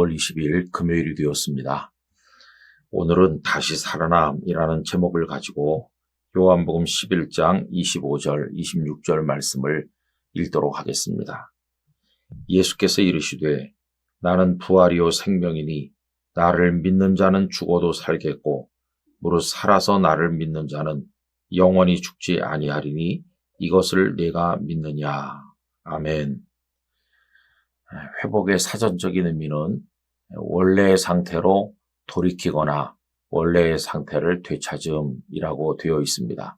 6월 20일 금요일이 되었습니다. 오늘은 다시 살아남이라는 제목을 가지고 요한복음 11장 25절, 26절 말씀을 읽도록 하겠습니다. 예수께서 이르시되 나는 부활이요 생명이니 나를 믿는 자는 죽어도 살겠고 무릇 살아서 나를 믿는 자는 영원히 죽지 아니하리니 이것을 내가 믿느냐. 아멘. 회복의 사전적인 의미는 원래의 상태로 돌이키거나 원래의 상태를 되찾음이라고 되어 있습니다.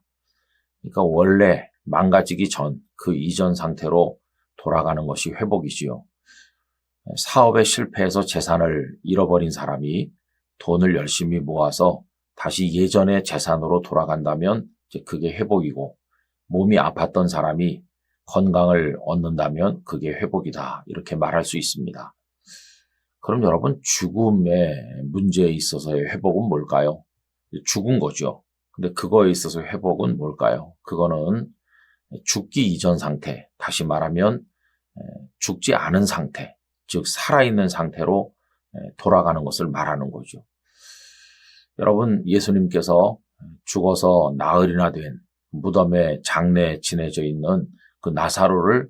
그러니까 원래 망가지기 전, 그 이전 상태로 돌아가는 것이 회복이지요. 사업에 실패해서 재산을 잃어버린 사람이 돈을 열심히 모아서 다시 예전의 재산으로 돌아간다면 그게 회복이고, 몸이 아팠던 사람이 건강을 얻는다면 그게 회복이다, 이렇게 말할 수 있습니다. 그럼 여러분, 죽음의 문제에 있어서의 회복은 뭘까요? 죽은 거죠. 근데 그거에 있어서 회복은 뭘까요? 그거는 죽기 이전 상태, 다시 말하면 죽지 않은 상태, 즉 살아있는 상태로 돌아가는 것을 말하는 거죠. 여러분, 예수님께서 죽어서 나흘이나 된 무덤에 장내에 지내져 있는 그 나사로를,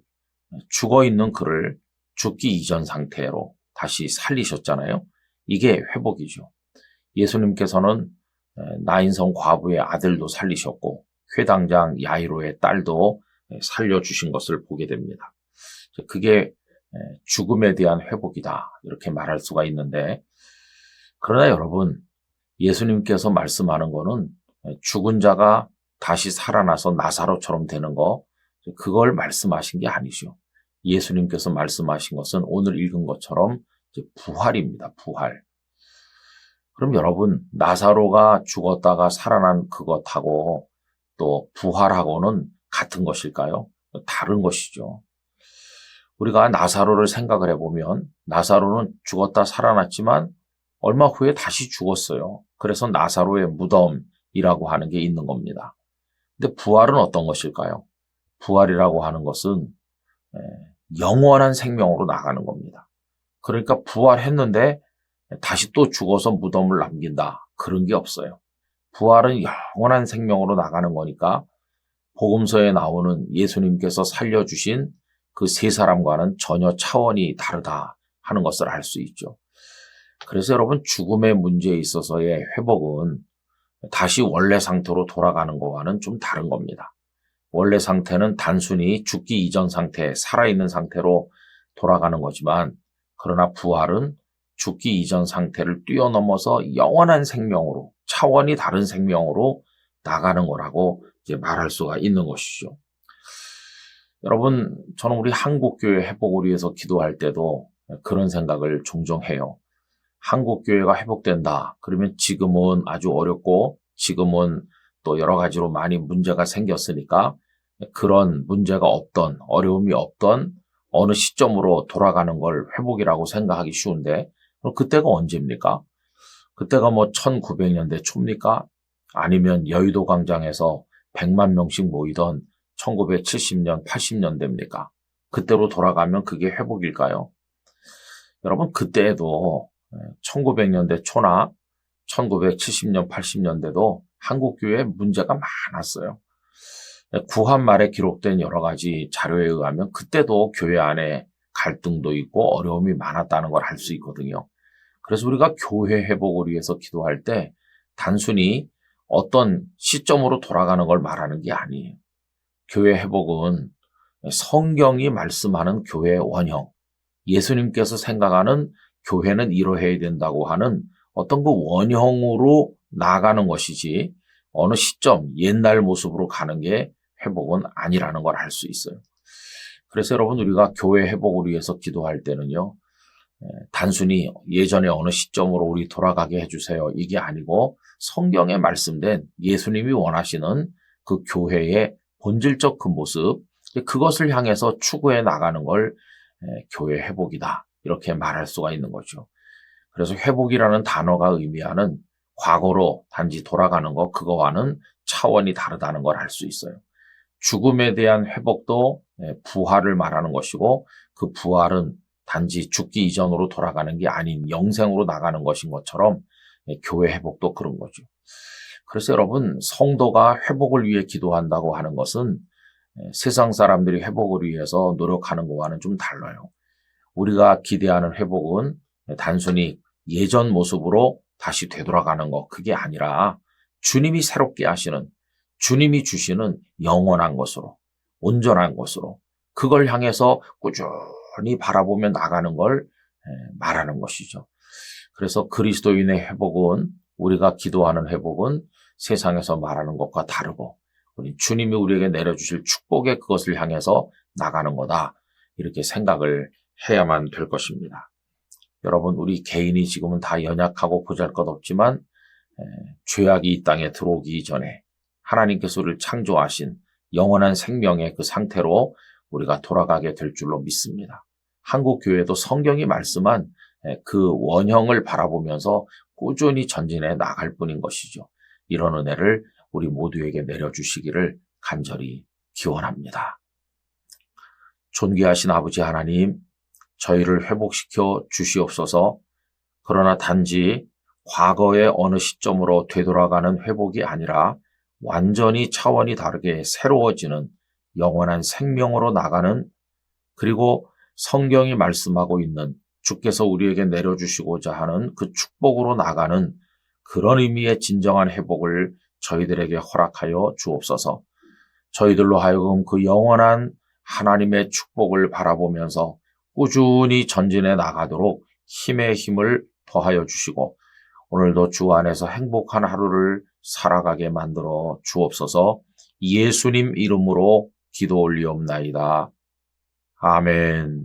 죽어있는 그를 죽기 이전 상태로 다시 살리셨잖아요. 이게 회복이죠. 예수님께서는 나인성 과부의 아들도 살리셨고 회당장 야이로의 딸도 살려주신 것을 보게 됩니다. 그게 죽음에 대한 회복이다, 이렇게 말할 수가 있는데, 그러나 여러분, 예수님께서 말씀하는 거는 죽은 자가 다시 살아나서 나사로처럼 되는 거, 그걸 말씀하신 게 아니죠. 예수님께서 말씀하신 것은 오늘 읽은 것처럼 부활입니다. 부활. 그럼 여러분, 나사로가 죽었다가 살아난 그것하고 또 부활하고는 같은 것일까요? 다른 것이죠. 우리가 나사로를 생각을 해보면 나사로는 죽었다 살아났지만 얼마 후에 다시 죽었어요. 그래서 나사로의 무덤이라고 하는 게 있는 겁니다. 근데 부활은 어떤 것일까요? 부활이라고 하는 것은 영원한 생명으로 나가는 겁니다. 그러니까 부활했는데 다시 또 죽어서 무덤을 남긴다, 그런 게 없어요. 부활은 영원한 생명으로 나가는 거니까 복음서에 나오는 예수님께서 살려주신 그 세 사람과는 전혀 차원이 다르다 하는 것을 알 수 있죠. 그래서 여러분, 죽음의 문제에 있어서의 회복은 다시 원래 상태로 돌아가는 것과는 좀 다른 겁니다. 원래 상태는 단순히 죽기 이전 상태, 살아있는 상태로 돌아가는 거지만, 그러나 부활은 죽기 이전 상태를 뛰어넘어서 영원한 생명으로, 차원이 다른 생명으로 나가는 거라고 이제 말할 수가 있는 것이죠. 여러분, 저는 우리 한국교회 회복을 위해서 기도할 때도 그런 생각을 종종 해요. 한국교회가 회복된다, 그러면 지금은 아주 어렵고 지금은 또 여러 가지로 많이 문제가 생겼으니까 그런 문제가 없던, 어려움이 없던 어느 시점으로 돌아가는 걸 회복이라고 생각하기 쉬운데, 그럼 그때가 언제입니까? 그때가 뭐 1900년대 초입니까? 아니면 여의도 광장에서 100만 명씩 모이던 1970년, 80년대입니까? 그때로 돌아가면 그게 회복일까요? 여러분, 그때에도 1900년대 초나 1970년, 80년대도 한국교회에 문제가 많았어요. 구한 말에 기록된 여러 가지 자료에 의하면 그때도 교회 안에 갈등도 있고 어려움이 많았다는 걸 알 수 있거든요. 그래서 우리가 교회 회복을 위해서 기도할 때 단순히 어떤 시점으로 돌아가는 걸 말하는 게 아니에요. 교회 회복은 성경이 말씀하는 교회의 원형, 예수님께서 생각하는 교회는 이러해야 된다고 하는 어떤 그 원형으로 나아가는 것이지, 어느 시점 옛날 모습으로 가는 게 회복은 아니라는 걸 알 수 있어요. 그래서 여러분, 우리가 교회 회복을 위해서 기도할 때는요, 단순히 예전에 어느 시점으로 우리 돌아가게 해주세요, 이게 아니고 성경에 말씀된 예수님이 원하시는 그 교회의 본질적 그 모습, 그것을 향해서 추구해 나가는 걸 교회 회복이다, 이렇게 말할 수가 있는 거죠. 그래서 회복이라는 단어가 의미하는 과거로 단지 돌아가는 것, 그거와는 차원이 다르다는 걸 알 수 있어요. 죽음에 대한 회복도 부활을 말하는 것이고, 그 부활은 단지 죽기 이전으로 돌아가는 게 아닌 영생으로 나가는 것인 것처럼 교회 회복도 그런 거죠. 그래서 여러분, 성도가 회복을 위해 기도한다고 하는 것은 세상 사람들이 회복을 위해서 노력하는 것과는 좀 달라요. 우리가 기대하는 회복은 단순히 예전 모습으로 다시 되돌아가는 것, 그게 아니라 주님이 새롭게 하시는, 주님이 주시는 영원한 것으로, 온전한 것으로, 그걸 향해서 꾸준히 바라보며 나가는 걸 말하는 것이죠. 그래서 그리스도인의 회복은, 우리가 기도하는 회복은 세상에서 말하는 것과 다르고, 우리 주님이 우리에게 내려주실 축복의 그것을 향해서 나가는 거다, 이렇게 생각을 해야만 될 것입니다. 여러분, 우리 개인이 지금은 다 연약하고 보잘것없지만 죄악이 이 땅에 들어오기 전에 하나님께서 우리를 창조하신 영원한 생명의 그 상태로 우리가 돌아가게 될 줄로 믿습니다. 한국 교회도 성경이 말씀한 그 원형을 바라보면서 꾸준히 전진해 나갈 뿐인 것이죠. 이런 은혜를 우리 모두에게 내려주시기를 간절히 기원합니다. 존귀하신 아버지 하나님, 저희를 회복시켜 주시옵소서. 그러나 단지 과거의 어느 시점으로 되돌아가는 회복이 아니라 완전히 차원이 다르게 새로워지는 영원한 생명으로 나가는, 그리고 성경이 말씀하고 있는 주께서 우리에게 내려주시고자 하는 그 축복으로 나가는 그런 의미의 진정한 회복을 저희들에게 허락하여 주옵소서. 저희들로 하여금 그 영원한 하나님의 축복을 바라보면서 꾸준히 전진해 나가도록 힘의 힘을 더하여 주시고, 오늘도 주 안에서 행복한 하루를 살아가게 만들어 주옵소서. 예수님 이름으로 기도 올리옵나이다. 아멘.